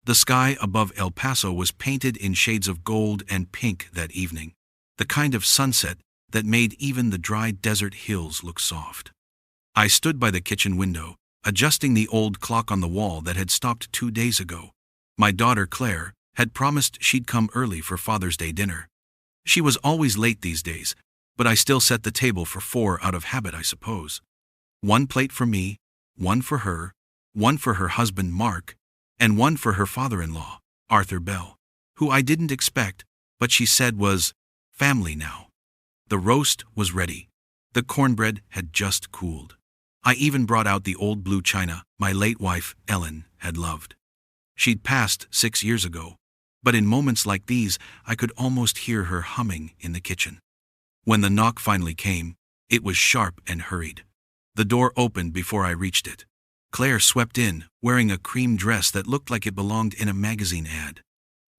The sky above El Paso was painted in shades of gold and pink that evening, the kind of sunset that made even the dry desert hills look soft. I stood by the kitchen window, adjusting the old clock on the wall that had stopped 2 days ago. My daughter Claire had promised she'd come early for Father's Day dinner. She was always late these days, but I still set the table for 4 out of habit, I suppose. 1 plate for me, 1 for her, 1 for her husband Mark, and 1 for her father-in-law, Arthur Bell, who I didn't expect, but she said was family now. The roast was ready. The cornbread had just cooled. I even brought out the old blue china my late wife, Ellen, had loved. She'd passed 6 years ago, but in moments like these, I could almost hear her humming in the kitchen. When the knock finally came, it was sharp and hurried. The door opened before I reached it. Claire swept in, wearing a cream dress that looked like it belonged in a magazine ad.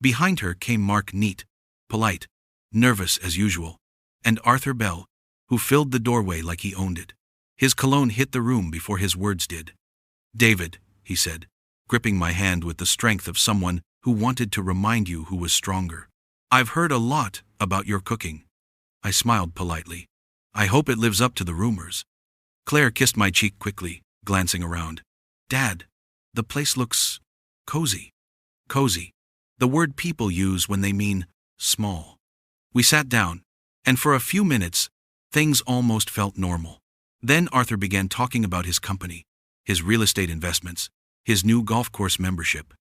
Behind her came Mark, neat, polite, nervous as usual, and Arthur Bell, who filled the doorway like he owned it. His cologne hit the room before his words did. "David," he said, gripping my hand with the strength of someone who wanted to remind you who was stronger. "I've heard a lot about your cooking." I smiled politely. "I hope it lives up to the rumors." Claire kissed my cheek quickly, glancing around. "Dad, the place looks cozy." Cozy, the word people use when they mean small. We sat down, and for a few minutes, things almost felt normal. Then Arthur began talking about his company, his real estate investments, his new golf course membership.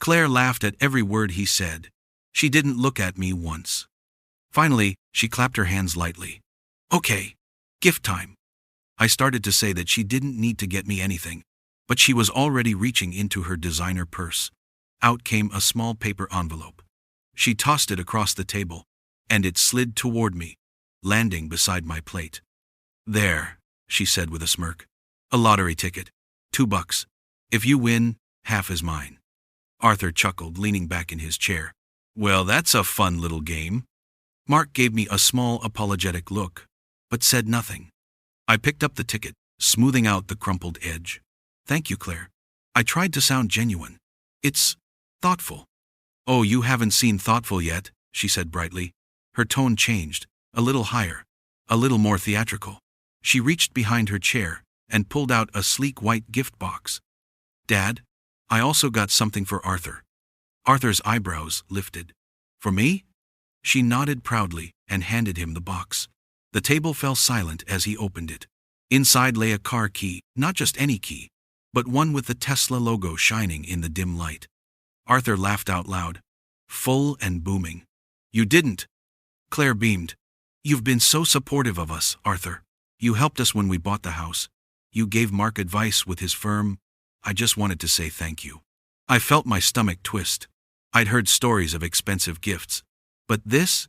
Claire laughed at every word he said. She didn't look at me once. Finally, she clapped her hands lightly. "Okay, gift time." I started to say that she didn't need to get me anything, but she was already reaching into her designer purse. Out came a small paper envelope. She tossed it across the table, and it slid toward me, landing beside my plate. "There," she said with a smirk. "A lottery ticket. $2. If you win, half is mine." Arthur chuckled, leaning back in his chair. "Well, that's a fun little game." Mark gave me a small apologetic look, but said nothing. I picked up the ticket, smoothing out the crumpled edge. "Thank you, Claire." I tried to sound genuine. "It's thoughtful." "Oh, you haven't seen thoughtful yet," she said brightly. Her tone changed, a little higher, a little more theatrical. She reached behind her chair and pulled out a sleek white gift box. "Dad, I also got something for Arthur." Arthur's eyebrows lifted. "For me?" She nodded proudly and handed him the box. The table fell silent as he opened it. Inside lay a car key, not just any key, but one with the Tesla logo shining in the dim light. Arthur laughed out loud, full and booming. "You didn't." Claire beamed. "You've been so supportive of us, Arthur. You helped us when we bought the house. You gave Mark advice with his firm. I just wanted to say thank you." I felt my stomach twist. I'd heard stories of expensive gifts, but this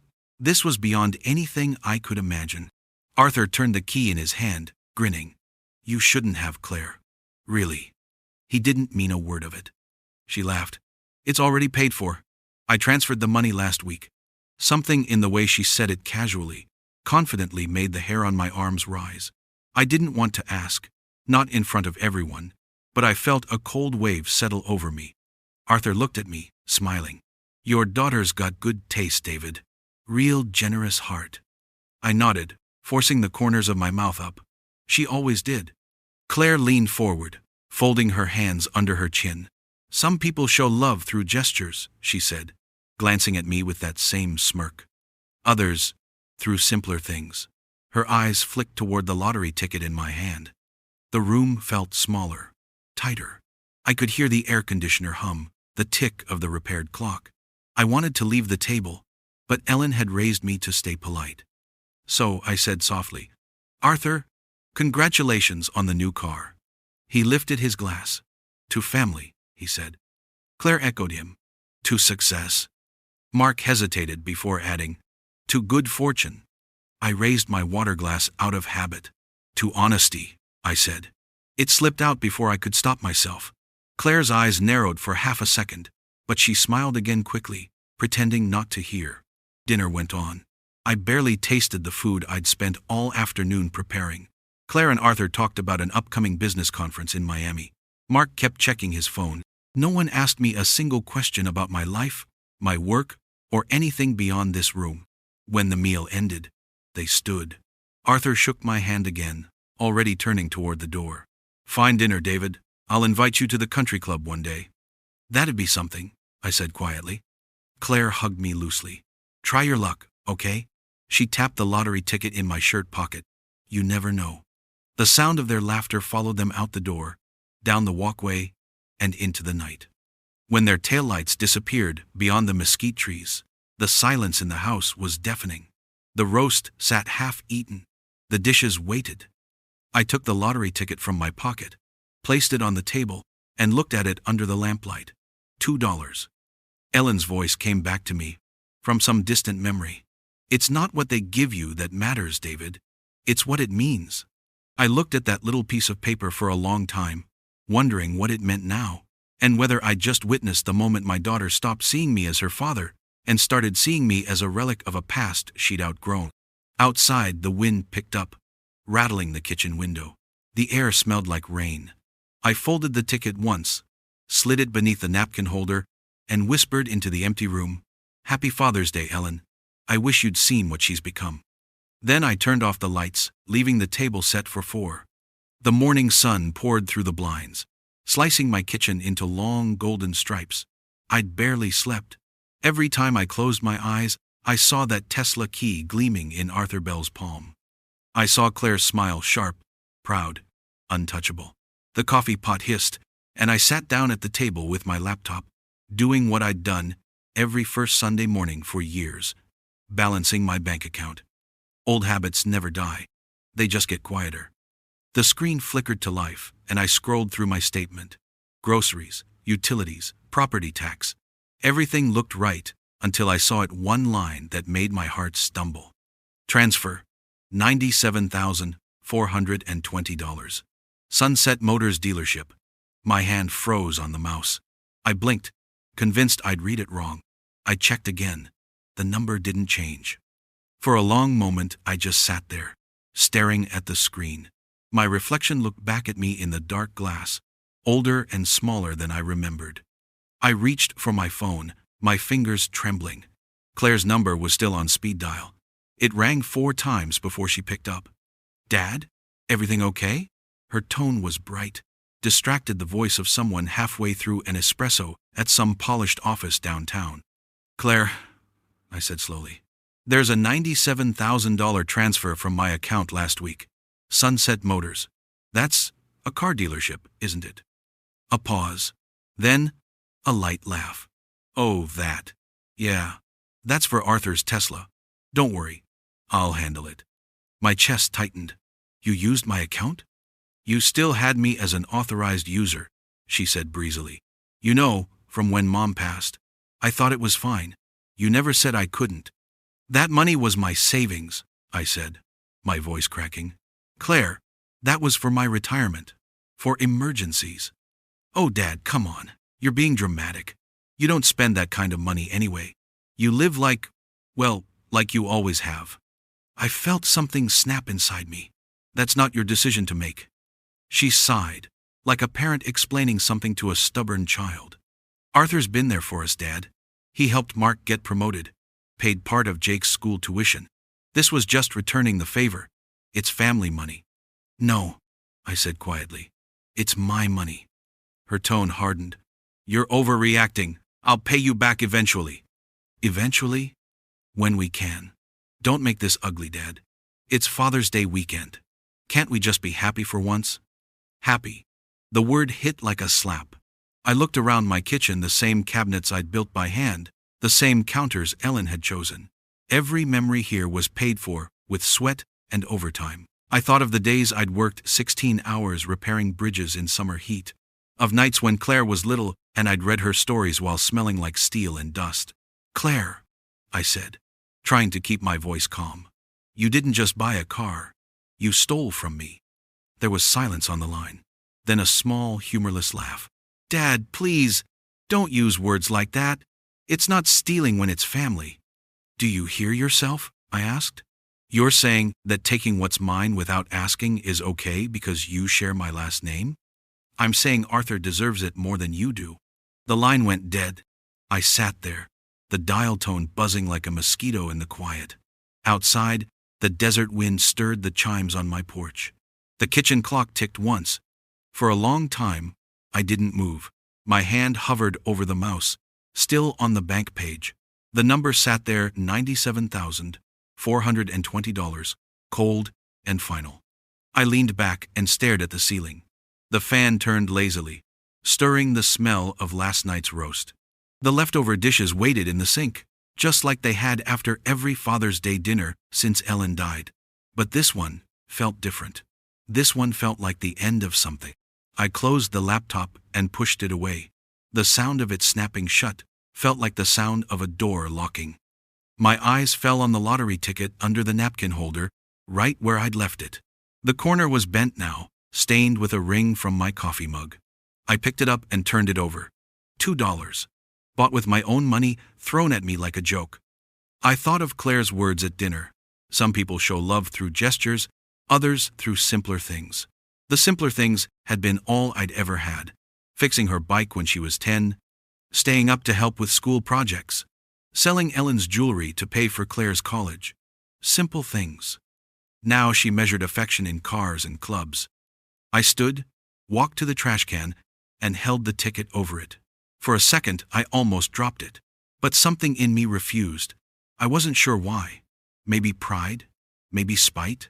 was beyond anything I could imagine. Arthur turned the key in his hand, grinning. "You shouldn't have, Claire. Really." He didn't mean a word of it. She laughed. "It's already paid for. I transferred the money last week." Something in the way she said it casually, confidently made the hair on my arms rise. I didn't want to ask, not in front of everyone, but I felt a cold wave settle over me. Arthur looked at me, smiling. "Your daughter's got good taste, David. Real generous heart." I nodded, forcing the corners of my mouth up. She always did. Claire leaned forward, folding her hands under her chin. "Some people show love through gestures," she said, glancing at me with that same smirk. "Others, through simpler things." Her eyes flicked toward the lottery ticket in my hand. The room felt smaller, tighter. I could hear the air conditioner hum, the tick of the repaired clock. I wanted to leave the table, but Ellen had raised me to stay polite. So I said softly, "Arthur, congratulations on the new car." He lifted his glass. "To family," he said. Claire echoed him. "To success." Mark hesitated before adding, "To good fortune." I raised my water glass out of habit. "To honesty," I said. It slipped out before I could stop myself. Claire's eyes narrowed for half a second, but she smiled again quickly, pretending not to hear. Dinner went on. I barely tasted the food I'd spent all afternoon preparing. Claire and Arthur talked about an upcoming business conference in Miami. Mark kept checking his phone, No one asked me a single question about my life, my work, or anything beyond this room. When the meal ended, they stood. Arthur shook my hand again, already turning toward the door. "Fine dinner, David. I'll invite you to the country club one day." "That'd be something," I said quietly. Claire hugged me loosely. "Try your luck, okay?" She tapped the lottery ticket in my shirt pocket. "You never know." The sound of their laughter followed them out the door, down the walkway, and into the night. When their taillights disappeared beyond the mesquite trees, the silence in the house was deafening. The roast sat half-eaten. The dishes waited. I took the lottery ticket from my pocket, placed it on the table, and looked at it under the lamplight. $2. Ellen's voice came back to me, from some distant memory. "It's not what they give you that matters, David. It's what it means." I looked at that little piece of paper for a long time, wondering what it meant now, and whether I'd just witnessed the moment my daughter stopped seeing me as her father and started seeing me as a relic of a past she'd outgrown. Outside, the wind picked up, rattling the kitchen window. The air smelled like rain. I folded the ticket once, slid it beneath the napkin holder, and whispered into the empty room, "Happy Father's Day, Ellen. I wish you'd seen what she's become." Then I turned off the lights, leaving the table set for 4. The morning sun poured through the blinds, slicing my kitchen into long golden stripes. I'd barely slept. Every time I closed my eyes, I saw that Tesla key gleaming in Arthur Bell's palm. I saw Claire's smile, sharp, proud, untouchable. The coffee pot hissed, and I sat down at the table with my laptop, doing what I'd done every first Sunday morning for years, balancing my bank account. Old habits never die. They just get quieter. The screen flickered to life, and I scrolled through my statement. Groceries, utilities, property tax. Everything looked right until I saw it one line that made my heart stumble. Transfer, $97,420. Sunset Motors dealership. My hand froze on the mouse. I blinked, convinced I'd read it wrong. I checked again. The number didn't change. For a long moment, I just sat there, staring at the screen. My reflection looked back at me in the dark glass, older and smaller than I remembered. I reached for my phone, my fingers trembling. Claire's number was still on speed dial. It rang 4 times before she picked up. "Dad? Everything okay?" Her tone was bright, distracted the voice of someone halfway through an espresso at some polished office downtown. "Claire," I said slowly, "there's a $97,000 transfer from my account last week. Sunset Motors. That's a car dealership, isn't it?" A pause. Then, a light laugh. "Oh, that. Yeah. That's for Arthur's Tesla. Don't worry. I'll handle it." My chest tightened. "You used my account?" "You still had me as an authorized user," she said breezily. "You know, from when Mom passed. I thought it was fine. You never said I couldn't." "That money was my savings," I said, my voice cracking. "Claire, that was for my retirement. For emergencies." "Oh, Dad, come on. You're being dramatic. You don't spend that kind of money anyway. You live like you always have." I felt something snap inside me. "That's not your decision to make." She sighed, like a parent explaining something to a stubborn child. "Arthur's been there for us, Dad. He helped Mark get promoted, paid part of Jake's school tuition. This was just returning the favor. It's family money." "No," I said quietly. "It's my money." Her tone hardened. "You're overreacting. I'll pay you back eventually." "Eventually?" "When we can. Don't make this ugly, Dad. It's Father's Day weekend. Can't we just be happy for once?" Happy. The word hit like a slap. I looked around my kitchen, the same cabinets I'd built by hand, the same counters Ellen had chosen. Every memory here was paid for, with sweat and overtime. I thought of the days I'd worked 16 hours repairing bridges in summer heat, of nights when Claire was little and I'd read her stories while smelling like steel and dust. "Claire," I said, trying to keep my voice calm, "you didn't just buy a car. You stole from me." There was silence on the line, then a small, humorless laugh. "Dad, please, don't use words like that. It's not stealing when it's family." "Do you hear yourself?" I asked. "You're saying that taking what's mine without asking is okay because you share my last name?" "I'm saying Arthur deserves it more than you do." The line went dead. I sat there, the dial tone buzzing like a mosquito in the quiet. Outside, the desert wind stirred the chimes on my porch. The kitchen clock ticked once. For a long time, I didn't move. My hand hovered over the mouse, still on the bank page. The number sat there, $97,420, cold and final. I leaned back and stared at the ceiling. The fan turned lazily, stirring the smell of last night's roast. The leftover dishes waited in the sink, just like they had after every Father's Day dinner since Ellen died. But this one felt different. This one felt like the end of something. I closed the laptop and pushed it away. The sound of it snapping shut felt like the sound of a door locking. My eyes fell on the lottery ticket under the napkin holder, right where I'd left it. The corner was bent now, stained with a ring from my coffee mug. I picked it up and turned it over. $2. Bought with my own money, thrown at me like a joke. I thought of Claire's words at dinner. Some people show love through gestures, others through simpler things. The simpler things had been all I'd ever had. Fixing her bike when she was 10, staying up to help with school projects, selling Ellen's jewelry to pay for Claire's college. Simple things. Now she measured affection in cars and clubs. I stood, walked to the trash can, and held the ticket over it. For a second, I almost dropped it. But something in me refused. I wasn't sure why. Maybe pride? Maybe spite?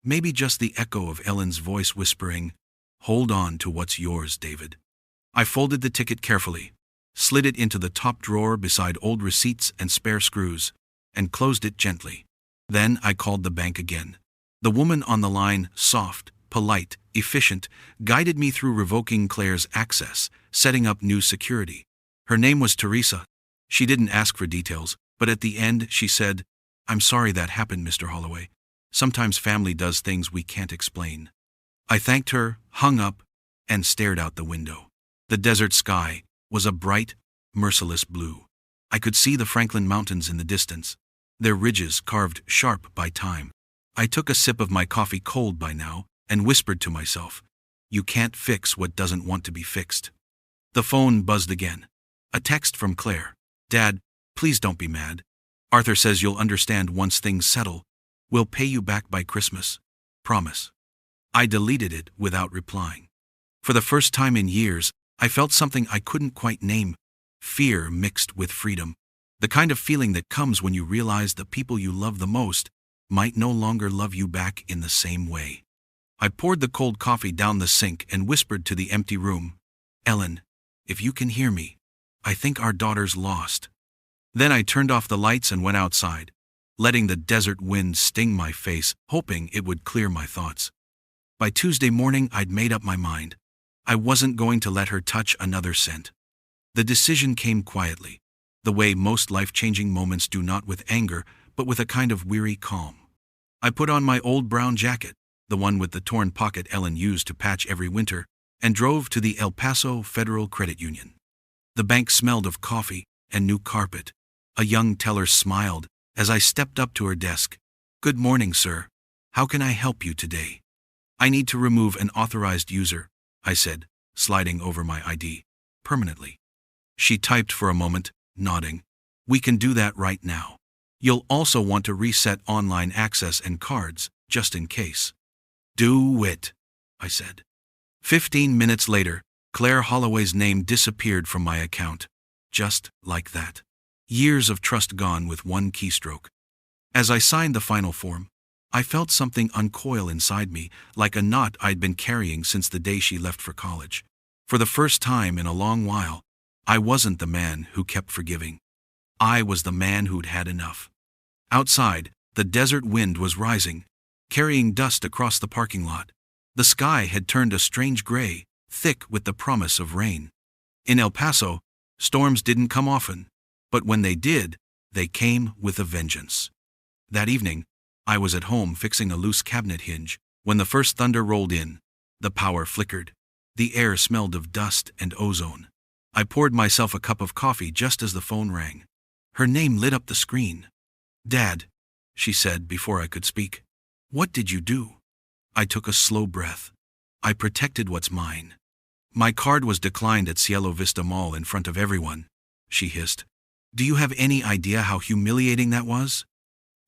Maybe just the echo of Ellen's voice whispering, "Hold on to what's yours, David." I folded the ticket carefully, slid it into the top drawer beside old receipts and spare screws, and closed it gently. Then I called the bank again. The woman on the line, soft, polite, efficient, guided me through revoking Claire's access, setting up new security. Her name was Teresa. She didn't ask for details, but at the end she said, "I'm sorry that happened, Mr. Holloway. Sometimes family does things we can't explain." I thanked her, hung up, and stared out the window. The desert sky was a bright, merciless blue. I could see the Franklin Mountains in the distance, their ridges carved sharp by time. I took a sip of my coffee, cold by now, and whispered to myself, "You can't fix what doesn't want to be fixed." The phone buzzed again. A text from Claire. "Dad, please don't be mad. Arthur says you'll understand once things settle. We'll pay you back by Christmas. Promise." I deleted it without replying. For the first time in years, I felt something I couldn't quite name. Fear mixed with freedom. The kind of feeling that comes when you realize the people you love the most might no longer love you back in the same way. I poured the cold coffee down the sink and whispered to the empty room, "Ellen, if you can hear me, I think our daughter's lost." Then I turned off the lights and went outside, letting the desert wind sting my face, hoping it would clear my thoughts. By Tuesday morning, I'd made up my mind. I wasn't going to let her touch another cent. The decision came quietly, the way most life-changing moments do, not with anger, but with a kind of weary calm. I put on my old brown jacket, the one with the torn pocket Ellen used to patch every winter, and drove to the El Paso Federal Credit Union. The bank smelled of coffee and new carpet. A young teller smiled as I stepped up to her desk. "Good morning, sir. How can I help you today?" "I need to remove an authorized user," I said, sliding over my ID. "Permanently." She typed for a moment, nodding. "We can do that right now. You'll also want to reset online access and cards, just in case." "Do it," I said. 15 minutes later, Claire Holloway's name disappeared from my account. Just like that. Years of trust gone with one keystroke. As I signed the final form, I felt something uncoil inside me, like a knot I'd been carrying since the day she left for college. For the first time in a long while, I wasn't the man who kept forgiving. I was the man who'd had enough. Outside, the desert wind was rising, carrying dust across the parking lot. The sky had turned a strange gray, thick with the promise of rain. In El Paso, storms didn't come often, but when they did, they came with a vengeance. That evening, I was at home fixing a loose cabinet hinge when the first thunder rolled in. The power flickered. The air smelled of dust and ozone. I poured myself a cup of coffee just as the phone rang. Her name lit up the screen. "Dad," she said before I could speak. "What did you do?" I took a slow breath. "I protected what's mine. My card was declined at Cielo Vista Mall in front of everyone, she hissed. Do you have any idea how humiliating that was?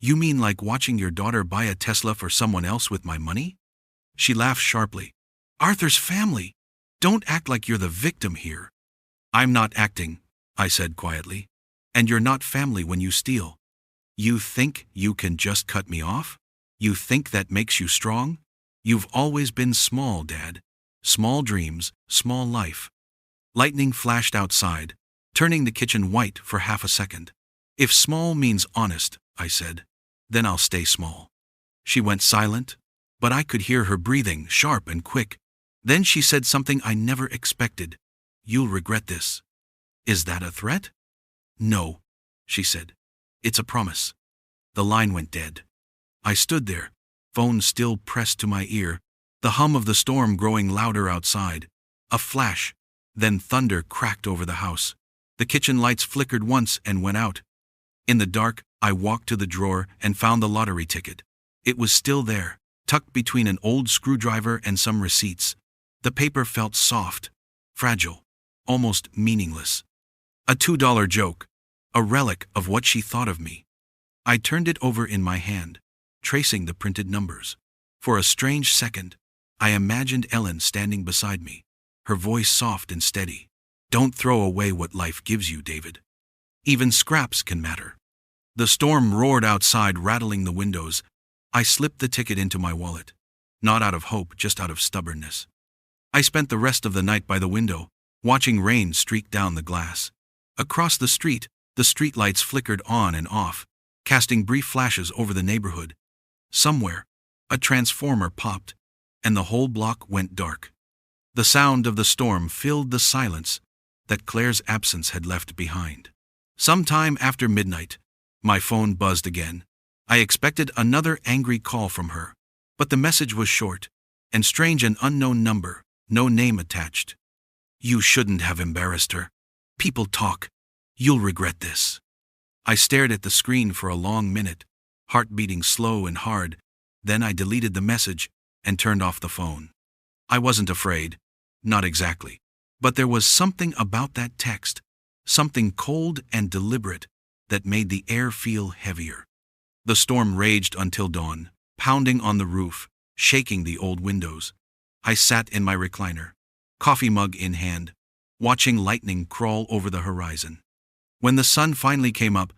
You mean like watching your daughter buy a Tesla for someone else with my money? She laughed sharply. Arthur's family. Don't act like you're the victim here. I'm not acting, I said quietly. And you're not family when you steal. You think you can just cut me off? You think that makes you strong? You've always been small, Dad. Small dreams, small life. Lightning flashed outside, turning the kitchen white for half a second. If small means honest, I said, then I'll stay small. She went silent, but I could hear her breathing, sharp and quick. Then she said something I never expected. You'll regret this. Is that a threat? No, she said. It's a promise. The line went dead. I stood there, phone still pressed to my ear, the hum of the storm growing louder outside. A flash, then thunder cracked over the house. The kitchen lights flickered once and went out. In the dark, I walked to the drawer and found the lottery ticket. It was still there, tucked between an old screwdriver and some receipts. The paper felt soft, fragile, almost meaningless. A $2 joke, a relic of what she thought of me. I turned it over in my hand, tracing the printed numbers. For a strange second, I imagined Ellen standing beside me, her voice soft and steady. Don't throw away what life gives you, David. Even scraps can matter. The storm roared outside, rattling the windows. I slipped the ticket into my wallet, not out of hope, just out of stubbornness. I spent the rest of the night by the window, watching rain streak down the glass. Across the streetlights flickered on and off, casting brief flashes over the neighborhood. Somewhere, a transformer popped, and the whole block went dark. The sound of the storm filled the silence that Claire's absence had left behind. Sometime after midnight, my phone buzzed again. I expected another angry call from her, but the message was short and strange, an unknown number, no name attached. You shouldn't have embarrassed her. People talk. You'll regret this. I stared at the screen for a long minute, heart beating slow and hard. Then I deleted the message and turned off the phone. I wasn't afraid, not exactly, but there was something about that text, something cold and deliberate, that made the air feel heavier. The storm raged until dawn, pounding on the roof, shaking the old windows. I sat in my recliner, coffee mug in hand, watching lightning crawl over the horizon. When the sun finally came up,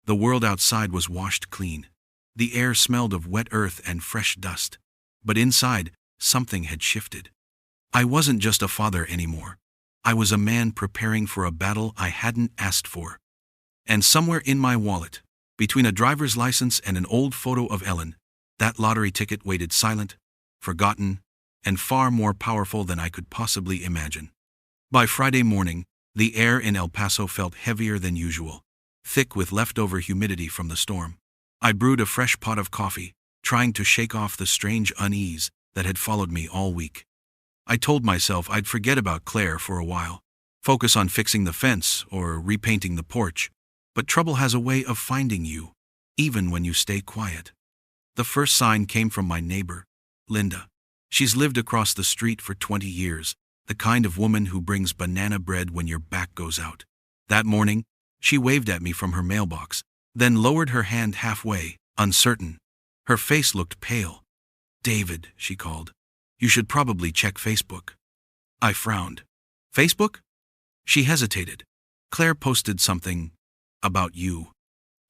the world outside was washed clean. The air smelled of wet earth and fresh dust. But inside, something had shifted. I wasn't just a father anymore. I was a man preparing for a battle I hadn't asked for. And somewhere in my wallet, between a driver's license and an old photo of Ellen, that lottery ticket waited, silent, forgotten, and far more powerful than I could possibly imagine. By Friday morning, the air in El Paso felt heavier than usual, thick with leftover humidity from the storm. I brewed a fresh pot of coffee, trying to shake off the strange unease that had followed me all week. I told myself I'd forget about Claire for a while, focus on fixing the fence or repainting the porch. But trouble has a way of finding you, even when you stay quiet. The first sign came from my neighbor, Linda. She's lived across the street for 20 years, the kind of woman who brings banana bread when your back goes out. That morning, she waved at me from her mailbox, then lowered her hand halfway, uncertain. Her face looked pale. David, she called. You should probably check Facebook. I frowned. Facebook? She hesitated. Claire posted something about you.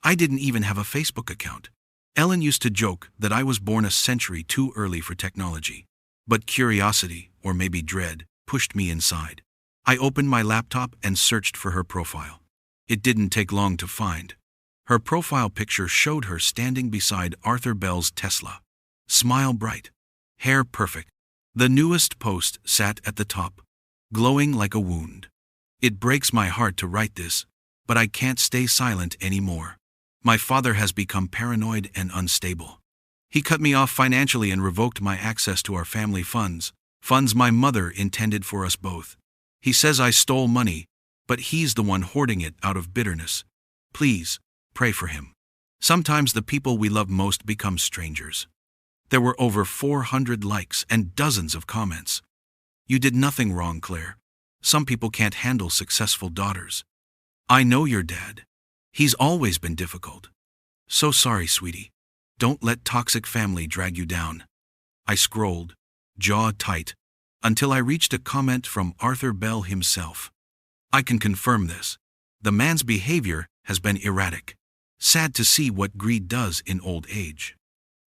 I didn't even have a Facebook account. Ellen used to joke that I was born a century too early for technology. But curiosity, or maybe dread, pushed me inside. I opened my laptop and searched for her profile. It didn't take long to find. Her profile picture showed her standing beside Arthur Bell's Tesla. Smile bright. Hair perfect. The newest post sat at the top, glowing like a wound. It breaks my heart to write this, but I can't stay silent anymore. My father has become paranoid and unstable. He cut me off financially and revoked my access to our family funds my mother intended for us both. He says I stole money, but he's the one hoarding it out of bitterness. Please, pray for him. Sometimes the people we love most become strangers. There were over 400 likes and dozens of comments. You did nothing wrong, Claire. Some people can't handle successful daughters. I know your dad. He's always been difficult. So sorry, sweetie. Don't let toxic family drag you down. I scrolled, jaw tight, until I reached a comment from Arthur Bell himself. I can confirm this. The man's behavior has been erratic. Sad to see what greed does in old age.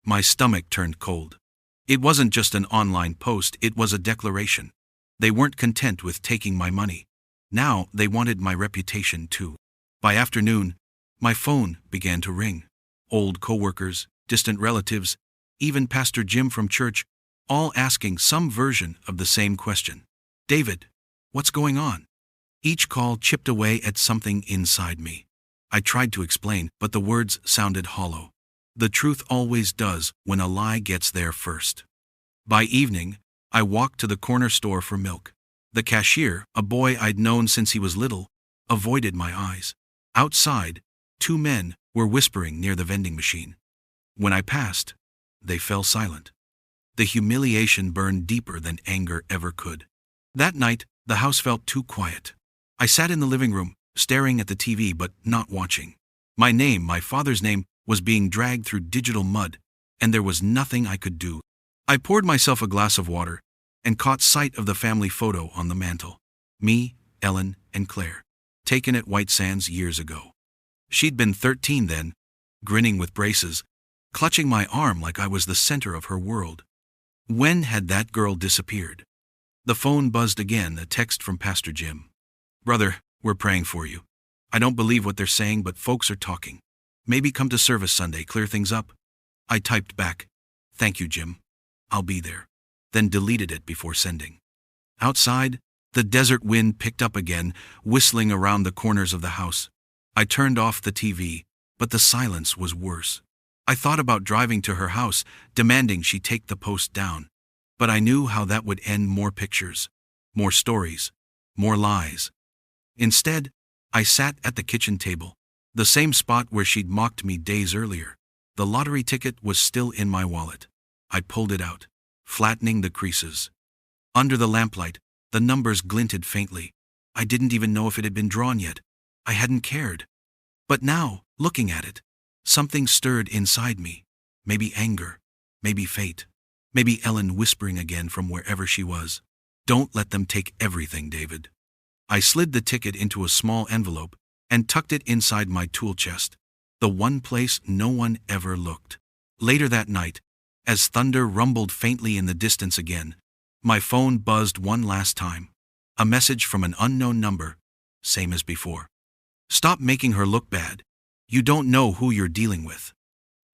My stomach turned cold. It wasn't just an online post, it was a declaration. They weren't content with taking my money. Now they wanted my reputation too. By afternoon, my phone began to ring. Old coworkers, distant relatives, even Pastor Jim from church, all asking some version of the same question. David, what's going on? Each call chipped away at something inside me. I tried to explain, but the words sounded hollow. The truth always does when a lie gets there first. By evening, I walked to the corner store for milk. The cashier, a boy I'd known since he was little, avoided my eyes. Outside, 2 men were whispering near the vending machine. When I passed, they fell silent. The humiliation burned deeper than anger ever could. That night, the house felt too quiet. I sat in the living room, staring at the TV but not watching. My name, my father's name, was being dragged through digital mud, and there was nothing I could do. I poured myself a glass of water and caught sight of the family photo on the mantel. Me, Ellen, and Claire, taken at White Sands years ago. She'd been 13 then, grinning with braces, clutching my arm like I was the center of her world. When had that girl disappeared? The phone buzzed again, a text from Pastor Jim. Brother, we're praying for you. I don't believe what they're saying, but folks are talking. Maybe come to service Sunday, clear things up. I typed back, thank you, Jim. I'll be there. Then deleted it before sending. Outside, the desert wind picked up again, whistling around the corners of the house. I turned off the TV, but the silence was worse. I thought about driving to her house, demanding she take the post down. But I knew how that would end more pictures, more stories, more lies. Instead, I sat at the kitchen table, the same spot where she'd mocked me days earlier. The lottery ticket was still in my wallet. I pulled it out, flattening the creases. Under the lamplight, the numbers glinted faintly. I didn't even know if it had been drawn yet. I hadn't cared. But now, looking at it, something stirred inside me. Maybe anger, maybe fate, maybe Ellen whispering again from wherever she was. Don't let them take everything, David. I slid the ticket into a small envelope and tucked it inside my tool chest, the one place no one ever looked. Later that night, as thunder rumbled faintly in the distance again, my phone buzzed one last time. A message from an unknown number, same as before. Stop making her look bad. You don't know who you're dealing with.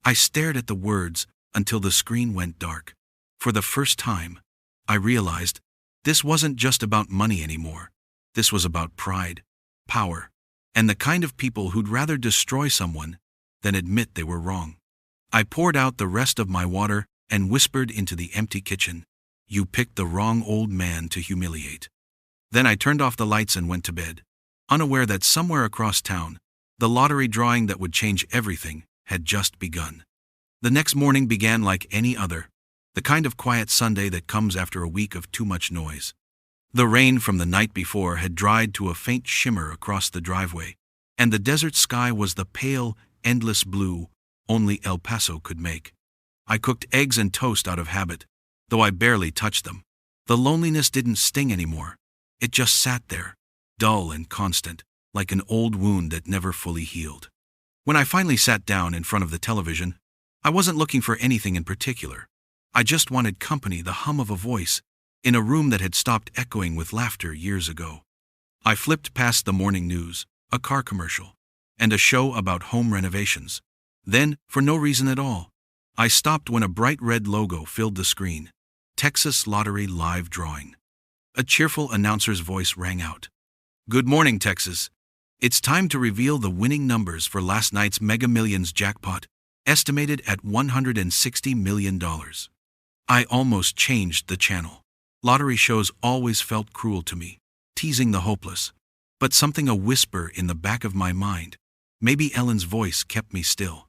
I stared at the words until the screen went dark. For the first time, I realized this wasn't just about money anymore. This was about pride, power, and the kind of people who'd rather destroy someone than admit they were wrong. I poured out the rest of my water and whispered into the empty kitchen, "You picked the wrong old man to humiliate." Then I turned off the lights and went to bed, unaware that somewhere across town, the lottery drawing that would change everything had just begun. The next morning began like any other, the kind of quiet Sunday that comes after a week of too much noise. The rain from the night before had dried to a faint shimmer across the driveway, and the desert sky was the pale, endless blue only El Paso could make. I cooked eggs and toast out of habit, though I barely touched them. The loneliness didn't sting anymore. It just sat there, dull and constant, like an old wound that never fully healed. When I finally sat down in front of the television, I wasn't looking for anything in particular. I just wanted company, the hum of a voice, in a room that had stopped echoing with laughter years ago. I flipped past the morning news, a car commercial, and a show about home renovations. Then, for no reason at all, I stopped when a bright red logo filled the screen. Texas Lottery Live Drawing. A cheerful announcer's voice rang out. "Good morning, Texas. It's time to reveal the winning numbers for last night's Mega Millions jackpot, estimated at $160 million. I almost changed the channel. Lottery shows always felt cruel to me, teasing the hopeless. But something, a whisper in the back of my mind, maybe Ellen's voice, kept me still.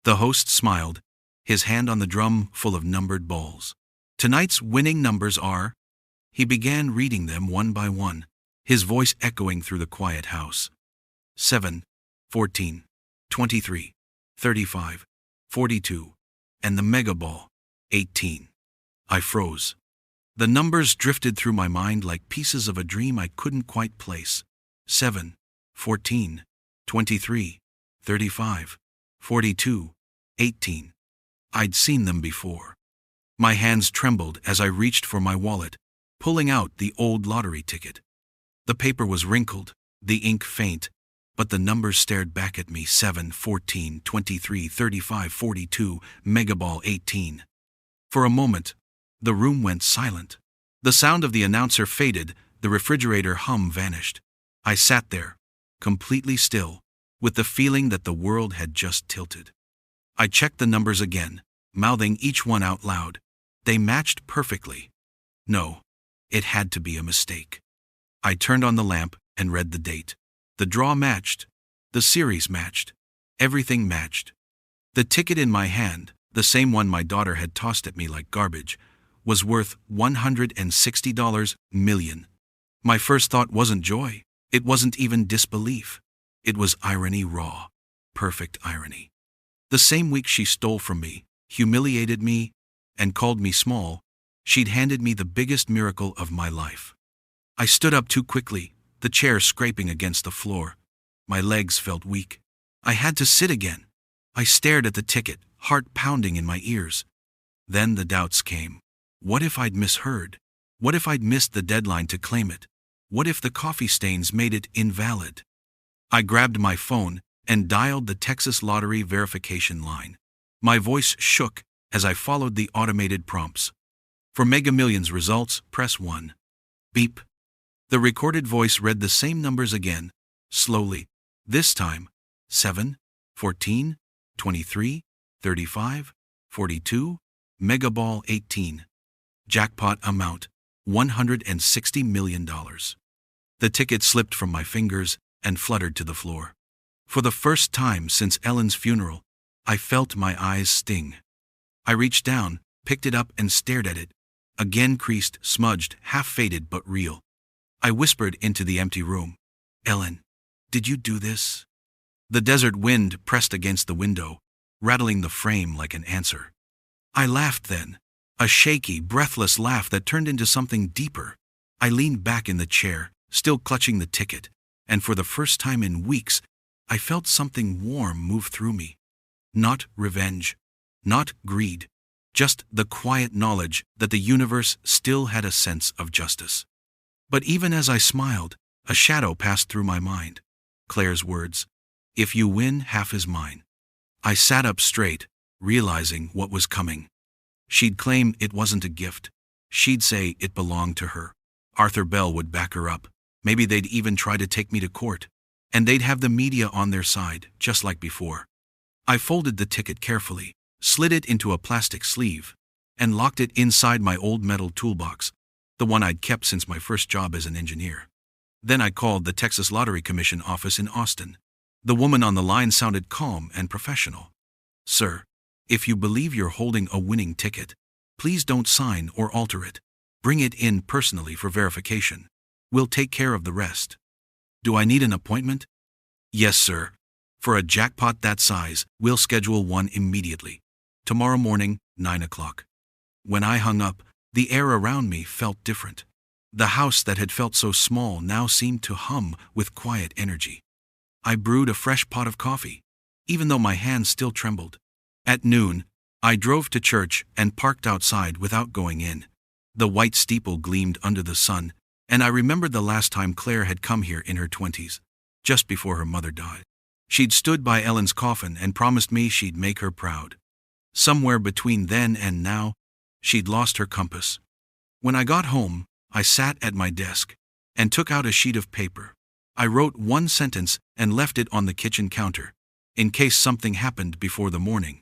The host smiled, his hand on the drum full of numbered balls. "Tonight's winning numbers are..." He began reading them one by one, his voice echoing through the quiet house. 7, 14, 23, 35, 42, and the mega ball, 18. I froze. The numbers drifted through my mind like pieces of a dream I couldn't quite place. 7, 14, 23, 35, 42, 18. I'd seen them before. My hands trembled as I reached for my wallet, pulling out the old lottery ticket. The paper was wrinkled, the ink faint, but the numbers stared back at me. 7, 14, 23, 35, 42, megaball 18. For a moment, the room went silent. The sound of the announcer faded, the refrigerator hum vanished. I sat there, completely still, with the feeling that the world had just tilted. I checked the numbers again, mouthing each one out loud. They matched perfectly. No, it had to be a mistake. I turned on the lamp and read the date. The draw matched. The series matched. Everything matched. The ticket in my hand, the same one my daughter had tossed at me like garbage, was worth $160 million. My first thought wasn't joy. It wasn't even disbelief. It was irony raw. Perfect irony. The same week she stole from me, humiliated me, and called me small, she'd handed me the biggest miracle of my life. I stood up too quickly, the chair scraping against the floor. My legs felt weak. I had to sit again. I stared at the ticket, heart pounding in my ears. Then the doubts came. What if I'd misheard? What if I'd missed the deadline to claim it? What if the coffee stains made it invalid? I grabbed my phone and dialed the Texas Lottery verification line. My voice shook as I followed the automated prompts. For Mega Millions results, press 1. Beep. The recorded voice read the same numbers again, slowly. This time, 7, 14, 23, 35, 42, mega ball 18. Jackpot amount, $160 million. The ticket slipped from my fingers and fluttered to the floor. For the first time since Ellen's funeral, I felt my eyes sting. I reached down, picked it up and stared at it. Again creased, smudged, half-faded but real. I whispered into the empty room, "Ellen, did you do this?" The desert wind pressed against the window, rattling the frame like an answer. I laughed then, a shaky, breathless laugh that turned into something deeper. I leaned back in the chair, still clutching the ticket, and for the first time in weeks, I felt something warm move through me. Not revenge, not greed, just the quiet knowledge that the universe still had a sense of justice. But even as I smiled, a shadow passed through my mind. Claire's words, "If you win, half is mine." I sat up straight, realizing what was coming. She'd claim it wasn't a gift. She'd say it belonged to her. Arthur Bell would back her up. Maybe they'd even try to take me to court. And they'd have the media on their side, just like before. I folded the ticket carefully, slid it into a plastic sleeve, and locked it inside my old metal toolbox, the one I'd kept since my first job as an engineer. Then I called the Texas Lottery Commission office in Austin. The woman on the line sounded calm and professional. "Sir, if you believe you're holding a winning ticket, please don't sign or alter it. Bring it in personally for verification. We'll take care of the rest." "Do I need an appointment?" "Yes, sir. For a jackpot that size, we'll schedule one immediately. Tomorrow morning, 9 o'clock. When I hung up, the air around me felt different. The house that had felt so small now seemed to hum with quiet energy. I brewed a fresh pot of coffee, even though my hands still trembled. At noon, I drove to church and parked outside without going in. The white steeple gleamed under the sun, and I remembered the last time Claire had come here in her 20s, just before her mother died. She'd stood by Ellen's coffin and promised me she'd make her proud. Somewhere between then and now, she'd lost her compass. When I got home, I sat at my desk and took out a sheet of paper. I wrote one sentence and left it on the kitchen counter, in case something happened before the morning.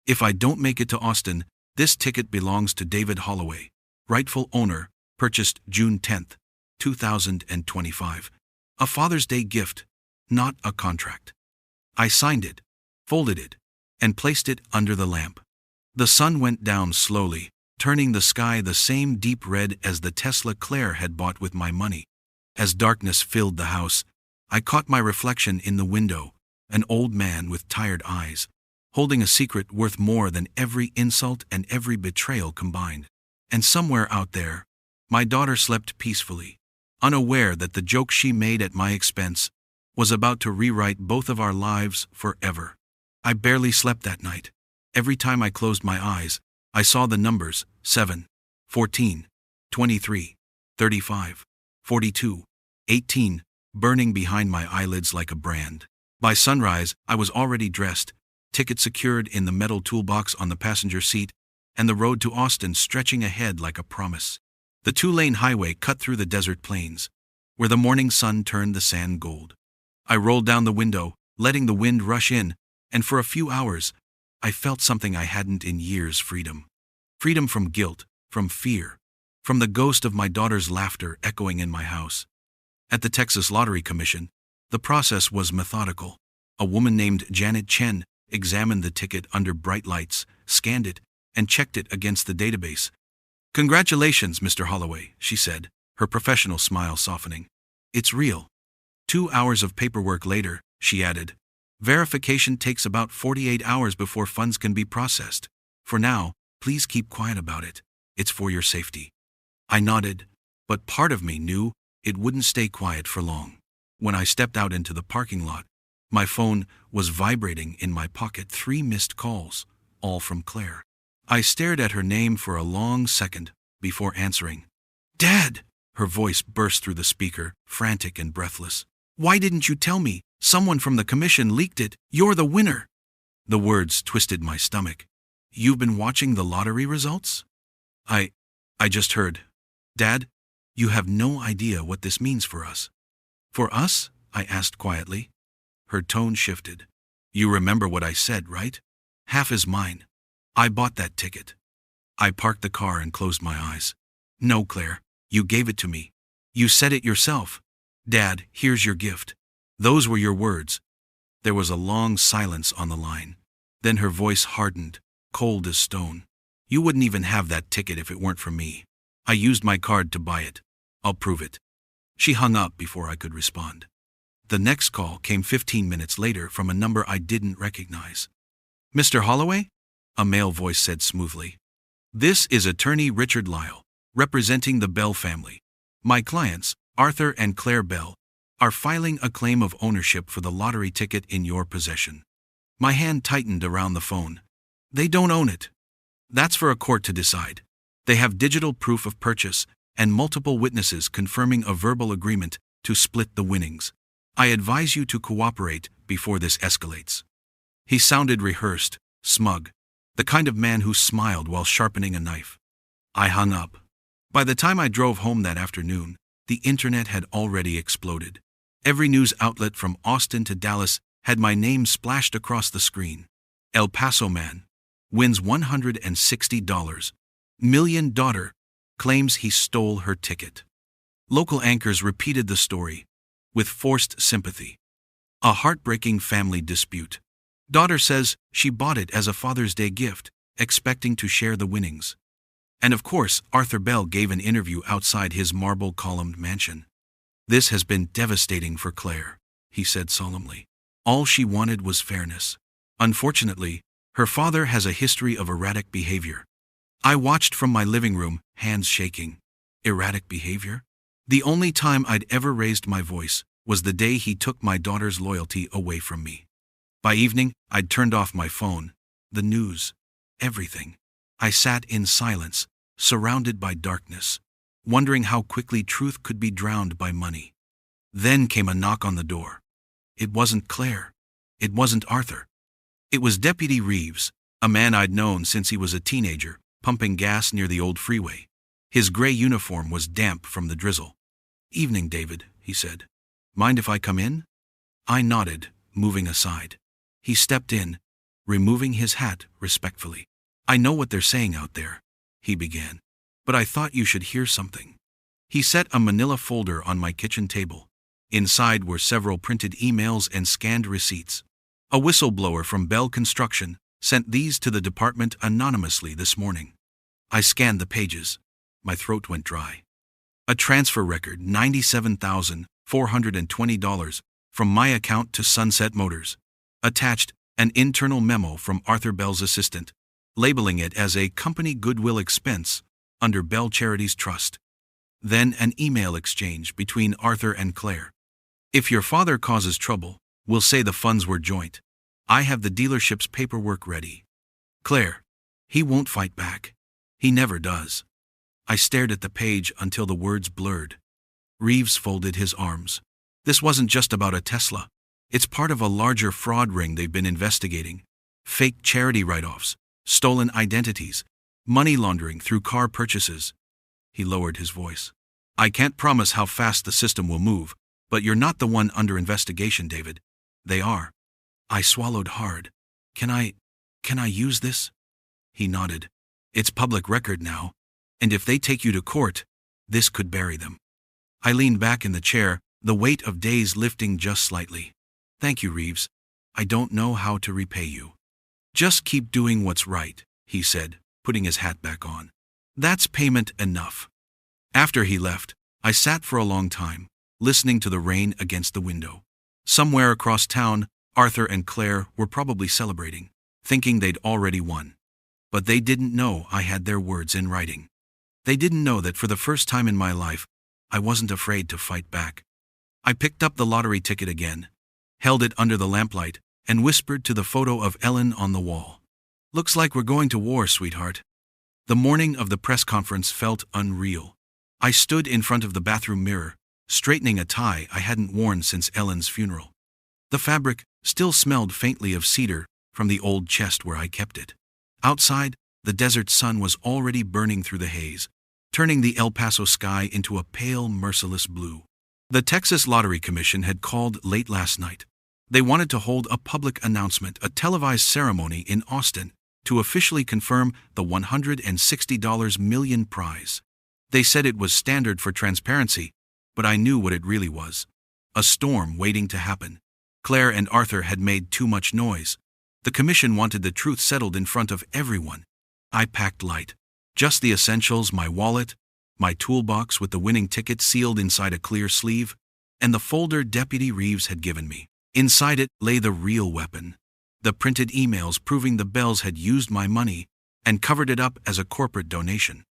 "If I don't make it to Austin, this ticket belongs to David Holloway, rightful owner, purchased June 10th, 2025. A Father's Day gift, not a contract." I signed it, folded it, and placed it under the lamp. The sun went down slowly, turning the sky the same deep red as the Tesla Claire had bought with my money. As darkness filled the house, I caught my reflection in the window, an old man with tired eyes, holding a secret worth more than every insult and every betrayal combined. And somewhere out there, my daughter slept peacefully, unaware that the joke she made at my expense was about to rewrite both of our lives forever. I barely slept that night. Every time I closed my eyes, I saw the numbers 7, 14, 23, 35, 42, 18, burning behind my eyelids like a brand. By sunrise, I was already dressed, ticket secured in the metal toolbox on the passenger seat, and the road to Austin stretching ahead like a promise. The 2-lane highway cut through the desert plains, where the morning sun turned the sand gold. I rolled down the window, letting the wind rush in, and for a few hours, I felt something I hadn't in years: freedom. Freedom from guilt, from fear, from the ghost of my daughter's laughter echoing in my house. At the Texas Lottery Commission, the process was methodical. A woman named Janet Chen examined the ticket under bright lights, scanned it, and checked it against the database. "Congratulations, Mr. Holloway," she said, her professional smile softening. "It's real." 2 hours of paperwork later, she added, "Verification takes about 48 hours before funds can be processed. For now, please keep quiet about it. It's for your safety." I nodded, but part of me knew it wouldn't stay quiet for long. When I stepped out into the parking lot, my phone was vibrating in my pocket. 3 missed calls, all from Claire. I stared at her name for a long second before answering. "Dad!" Her voice burst through the speaker, frantic and breathless. "Why didn't you tell me? Someone from the commission leaked it. You're the winner." The words twisted my stomach. "You've been watching the lottery results?" I just heard. "Dad, you have no idea what this means for us." "For us?" I asked quietly. Her tone shifted. "You remember what I said, right? Half is mine. I bought that ticket." I parked the car and closed my eyes. "No, Claire, you gave it to me. You said it yourself. Dad, here's your gift." Those were your words. There was a long silence on the line. Then her voice hardened, cold as stone. "You wouldn't even have that ticket if it weren't for me. I used my card to buy it. I'll prove it." She hung up before I could respond. The next call came 15 minutes later from a number I didn't recognize. "Mr. Holloway?" a male voice said smoothly. "This is attorney Richard Lyle, representing the Bell family. My clients, Arthur and Claire Bell, are filing a claim of ownership for the lottery ticket in your possession." My hand tightened around the phone. "They don't own it. That's for a court to decide. They have digital proof of purchase and multiple witnesses confirming a verbal agreement to split the winnings. I advise you to cooperate before this escalates." He sounded rehearsed, smug, the kind of man who smiled while sharpening a knife. I hung up. By the time I drove home that afternoon, the internet had already exploded. Every news outlet from Austin to Dallas had my name splashed across the screen. El Paso man wins $160 million, daughter claims he stole her ticket. Local anchors repeated the story with forced sympathy. A heartbreaking family dispute. Daughter says she bought it as a Father's Day gift, expecting to share the winnings. And of course, Arthur Bell gave an interview outside his marble-columned mansion. "This has been devastating for Claire," he said solemnly. "All she wanted was fairness. Unfortunately, her father has a history of erratic behavior." I watched from my living room, hands shaking. Erratic behavior? The only time I'd ever raised my voice was the day he took my daughter's loyalty away from me. By evening, I'd turned off my phone, the news, everything. I sat in silence, surrounded by darkness, wondering how quickly truth could be drowned by money. Then came a knock on the door. It wasn't Claire. It wasn't Arthur. It was Deputy Reeves, a man I'd known since he was a teenager, pumping gas near the old freeway. His gray uniform was damp from the drizzle. "Evening, David," he said. "Mind if I come in?" I nodded, moving aside. He stepped in, removing his hat respectfully. "I know what they're saying out there," he began, "but I thought you should hear something." He set a manila folder on my kitchen table. Inside were several printed emails and scanned receipts. A whistleblower from Bell Construction sent these to the department anonymously this morning. I scanned the pages. My throat went dry. A transfer record, $97,420 from my account to Sunset Motors. Attached, an internal memo from Arthur Bell's assistant, labeling it as a company goodwill expense under Bell Charities Trust. Then an email exchange between Arthur and Claire. If your father causes trouble, we'll say the funds were joint. I have the dealership's paperwork ready. Claire, he won't fight back. He never does. I stared at the page until the words blurred. Reeves folded his arms. This wasn't just about a Tesla. It's part of a larger fraud ring they've been investigating. Fake charity write-offs, stolen identities, money laundering through car purchases. He lowered his voice. I can't promise how fast the system will move, but you're not the one under investigation, David. They are. I swallowed hard. Can I use this? He nodded. It's public record now, and if they take you to court, this could bury them. I leaned back in the chair, the weight of days lifting just slightly. Thank you, Reeves. I don't know how to repay you. Just keep doing what's right, he said, putting his hat back on. That's payment enough. After he left, I sat for a long time, listening to the rain against the window. Somewhere across town, Arthur and Claire were probably celebrating, thinking they'd already won. But they didn't know I had their words in writing. They didn't know that for the first time in my life, I wasn't afraid to fight back. I picked up the lottery ticket again, held it under the lamplight, and whispered to the photo of Ellen on the wall. Looks like we're going to war, sweetheart. The morning of the press conference felt unreal. I stood in front of the bathroom mirror, straightening a tie I hadn't worn since Ellen's funeral. The fabric still smelled faintly of cedar from the old chest where I kept it. Outside, the desert sun was already burning through the haze, turning the El Paso sky into a pale, merciless blue. The Texas Lottery Commission had called late last night. They wanted to hold a public announcement, a televised ceremony in Austin, to officially confirm the $160 million prize. They said it was standard for transparency, but I knew what it really was. A storm waiting to happen. Claire and Arthur had made too much noise. The commission wanted the truth settled in front of everyone. I packed light. Just the essentials, my wallet, my toolbox with the winning ticket sealed inside a clear sleeve, and the folder Deputy Reeves had given me. Inside it lay the real weapon. The printed emails proving the Bells had used my money and covered it up as a corporate donation.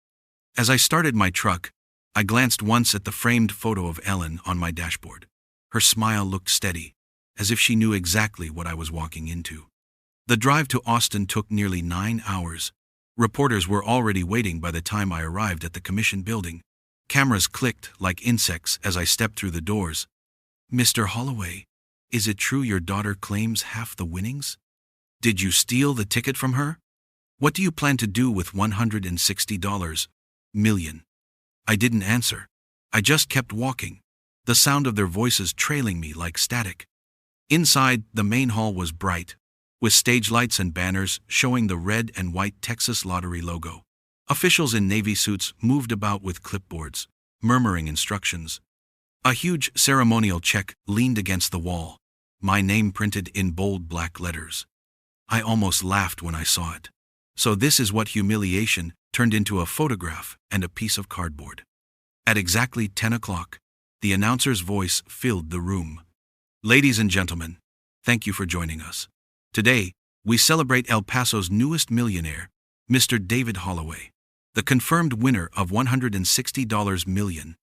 As I started my truck, I glanced once at the framed photo of Ellen on my dashboard. Her smile looked steady, as if she knew exactly what I was walking into. The drive to Austin took nearly 9 hours. Reporters were already waiting by the time I arrived at the commission building. Cameras clicked like insects as I stepped through the doors. Mr. Holloway, is it true your daughter claims half the winnings? Did you steal the ticket from her? What do you plan to do with $160 million? I didn't answer. I just kept walking, the sound of their voices trailing me like static. Inside, the main hall was bright, with stage lights and banners showing the red and white Texas Lottery logo. Officials in navy suits moved about with clipboards, murmuring instructions. A huge ceremonial check leaned against the wall, my name printed in bold black letters. I almost laughed when I saw it. So this is what humiliation turned into: a photograph and a piece of cardboard. At exactly 10 o'clock, the announcer's voice filled the room. Ladies and gentlemen, thank you for joining us. Today, we celebrate El Paso's newest millionaire, Mr. David Holloway, the confirmed winner of $160 million.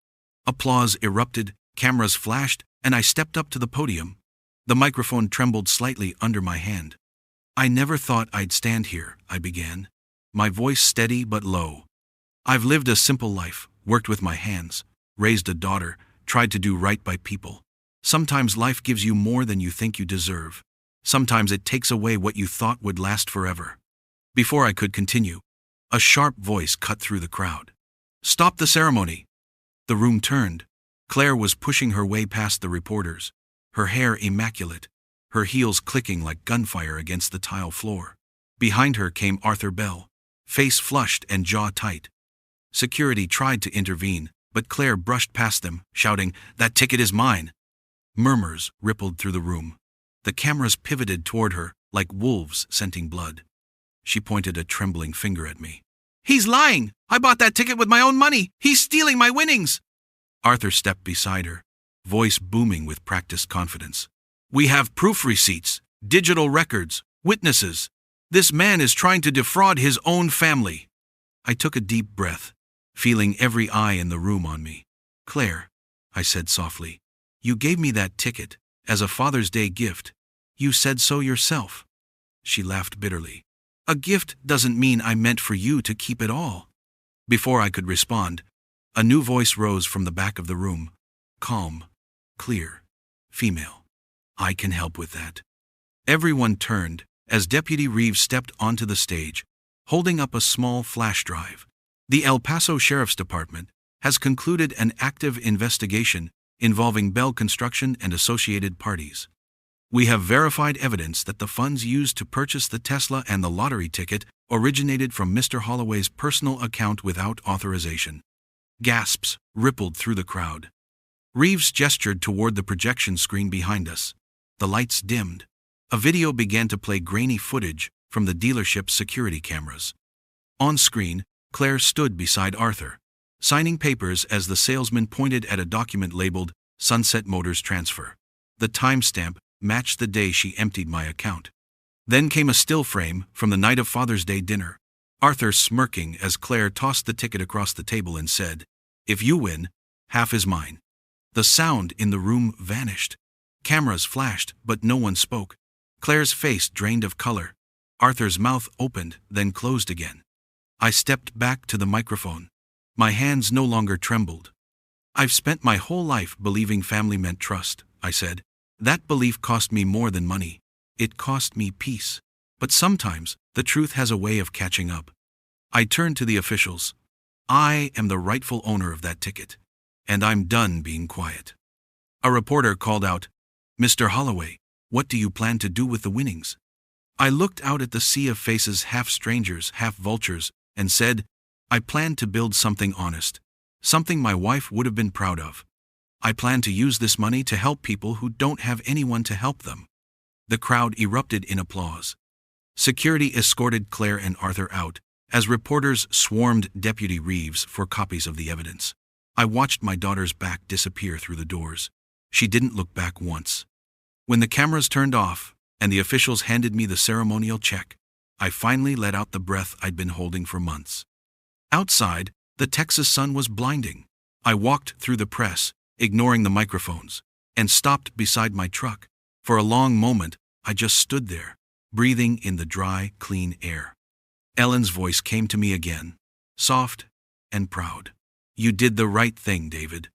Applause erupted, cameras flashed, and I stepped up to the podium. The microphone trembled slightly under my hand. I never thought I'd stand here, I began, my voice steady but low. I've lived a simple life, worked with my hands, raised a daughter, tried to do right by people. Sometimes life gives you more than you think you deserve. Sometimes it takes away what you thought would last forever. Before I could continue, a sharp voice cut through the crowd. Stop the ceremony! The room turned. Claire was pushing her way past the reporters, her hair immaculate, her heels clicking like gunfire against the tile floor. Behind her came Arthur Bell, face flushed and jaw tight. Security tried to intervene, but Claire brushed past them, shouting, "That ticket is mine!" Murmurs rippled through the room. The cameras pivoted toward her, like wolves scenting blood. She pointed a trembling finger at me. "He's lying! I bought that ticket with my own money! He's stealing my winnings!" Arthur stepped beside her, voice booming with practiced confidence. "We have proof receipts, digital records, witnesses. This man is trying to defraud his own family." I took a deep breath, feeling every eye in the room on me. "Claire," I said softly, "you gave me that ticket as a Father's Day gift. You said so yourself." She laughed bitterly. "A gift doesn't mean I meant for you to keep it all." Before I could respond, a new voice rose from the back of the room. Calm, clear, female. "I can help with that." Everyone turned as Deputy Reeves stepped onto the stage, holding up a small flash drive. "The El Paso Sheriff's Department has concluded an active investigation involving Bell Construction and associated parties. We have verified evidence that the funds used to purchase the Tesla and the lottery ticket originated from Mr. Holloway's personal account without authorization." Gasps rippled through the crowd. Reeves gestured toward the projection screen behind us. The lights dimmed. A video began to play grainy footage from the dealership's security cameras. On screen, Claire stood beside Arthur, signing papers as the salesman pointed at a document labeled Sunset Motors Transfer. The timestamp matched the day she emptied my account. Then came a still frame from the night of Father's Day dinner. Arthur smirking as Claire tossed the ticket across the table and said, "If you win, half is mine." The sound in the room vanished. Cameras flashed, but no one spoke. Claire's face drained of color. Arthur's mouth opened, then closed again. I stepped back to the microphone. My hands no longer trembled. "I've spent my whole life believing family meant trust," I said. "That belief cost me more than money. It cost me peace. But sometimes, the truth has a way of catching up." I turned to the officials. "I am the rightful owner of that ticket. And I'm done being quiet." A reporter called out, "Mr. Holloway, what do you plan to do with the winnings?" I looked out at the sea of faces, half strangers, half vultures, and said, "I plan to build something honest. Something my wife would have been proud of. I plan to use this money to help people who don't have anyone to help them." The crowd erupted in applause. Security escorted Claire and Arthur out, as reporters swarmed Deputy Reeves for copies of the evidence. I watched my daughter's back disappear through the doors. She didn't look back once. When the cameras turned off, and the officials handed me the ceremonial check, I finally let out the breath I'd been holding for months. Outside, the Texas sun was blinding. I walked through the press, ignoring the microphones, and stopped beside my truck. For a long moment, I just stood there, breathing in the dry, clean air. Ellen's voice came to me again, soft and proud. "You did the right thing, David."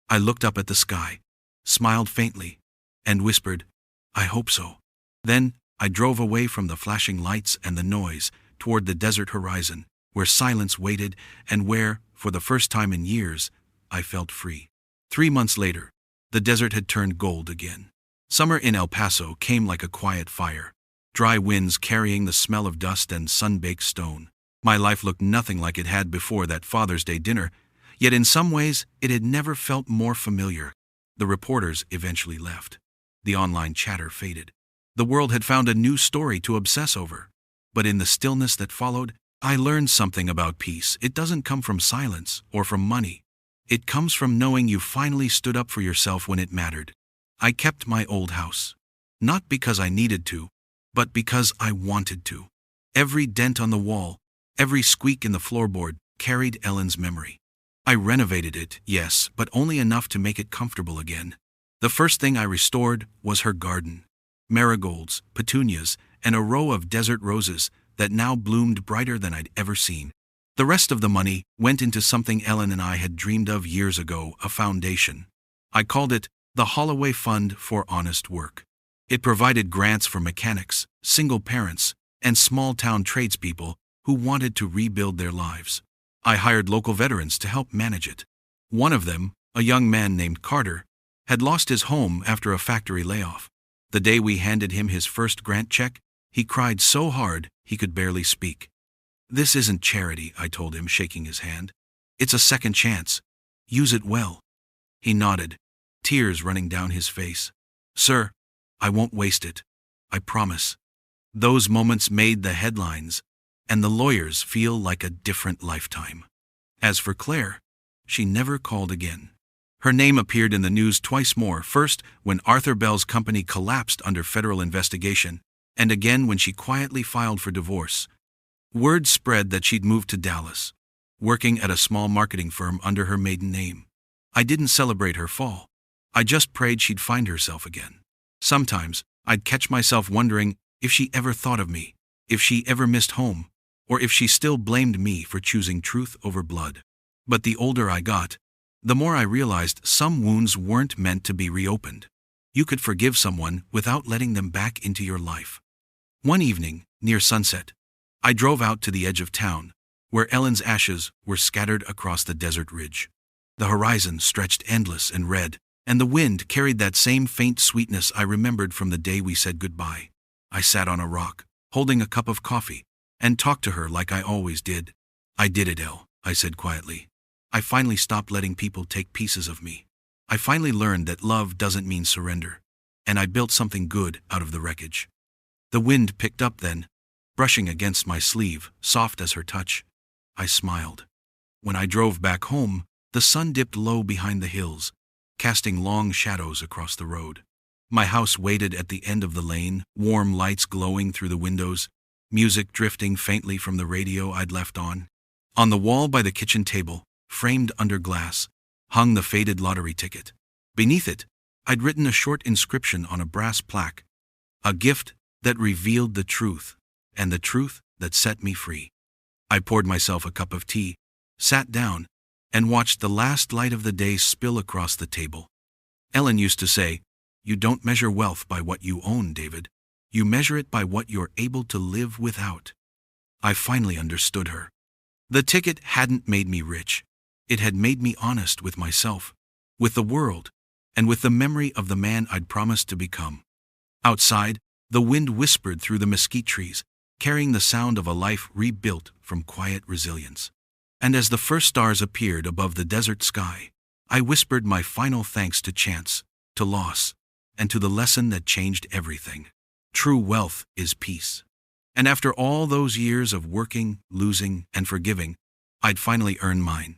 I looked up at the sky, smiled faintly, and whispered, "I hope so." Then, I drove away from the flashing lights and the noise toward the desert horizon, where silence waited and where, for the first time in years, I felt free. 3 months later, the desert had turned gold again. Summer in El Paso came like a quiet fire, dry winds carrying the smell of dust and sun-baked stone. My life looked nothing like it had before that Father's Day dinner, yet in some ways it had never felt more familiar. The reporters eventually left. The online chatter faded. The world had found a new story to obsess over. But in the stillness that followed, I learned something about peace. It doesn't come from silence or from money. It comes from knowing you finally stood up for yourself when it mattered. I kept my old house. Not because I needed to, but because I wanted to. Every dent on the wall, every squeak in the floorboard, carried Ellen's memory. I renovated it, yes, but only enough to make it comfortable again. The first thing I restored was her garden. Marigolds, petunias, and a row of desert roses that now bloomed brighter than I'd ever seen. The rest of the money went into something Ellen and I had dreamed of years ago, a foundation. I called it the Holloway Fund for Honest Work. It provided grants for mechanics, single parents, and small-town tradespeople who wanted to rebuild their lives. I hired local veterans to help manage it. One of them, a young man named Carter, had lost his home after a factory layoff. The day we handed him his first grant check, he cried so hard he could barely speak. "This isn't charity," I told him, shaking his hand. "It's a second chance. Use it well." He nodded, tears running down his face. "Sir, I won't waste it. I promise." Those moments made the headlines, and the lawyers feel like a different lifetime. As for Claire, she never called again. Her name appeared in the news twice more, first when Arthur Bell's company collapsed under federal investigation, and again when she quietly filed for divorce. Word spread that she'd moved to Dallas, working at a small marketing firm under her maiden name. I didn't celebrate her fall. I just prayed she'd find herself again. Sometimes, I'd catch myself wondering if she ever thought of me, if she ever missed home, or if she still blamed me for choosing truth over blood. But the older I got, the more I realized some wounds weren't meant to be reopened. You could forgive someone without letting them back into your life. One evening, near sunset, I drove out to the edge of town, where Ellen's ashes were scattered across the desert ridge. The horizon stretched endless and red, and the wind carried that same faint sweetness I remembered from the day we said goodbye. I sat on a rock, holding a cup of coffee, and talked to her like I always did. "I did it, Elle," I said quietly. "I finally stopped letting people take pieces of me. I finally learned that love doesn't mean surrender, and I built something good out of the wreckage." The wind picked up then, brushing against my sleeve, soft as her touch. I smiled. When I drove back home, the sun dipped low behind the hills, casting long shadows across the road. My house waited at the end of the lane, warm lights glowing through the windows, music drifting faintly from the radio I'd left on. On the wall by the kitchen table, framed under glass, hung the faded lottery ticket. Beneath it, I'd written a short inscription on a brass plaque, a gift that revealed the truth, and the truth that set me free. I poured myself a cup of tea, sat down, and watched the last light of the day spill across the table. Ellen used to say, "You don't measure wealth by what you own, David. You measure it by what you're able to live without." I finally understood her. The ticket hadn't made me rich. It had made me honest with myself, with the world, and with the memory of the man I'd promised to become. Outside, the wind whispered through the mesquite trees, carrying the sound of a life rebuilt from quiet resilience. And as the first stars appeared above the desert sky, I whispered my final thanks to chance, to loss, and to the lesson that changed everything. True wealth is peace. And after all those years of working, losing, and forgiving, I'd finally earned mine.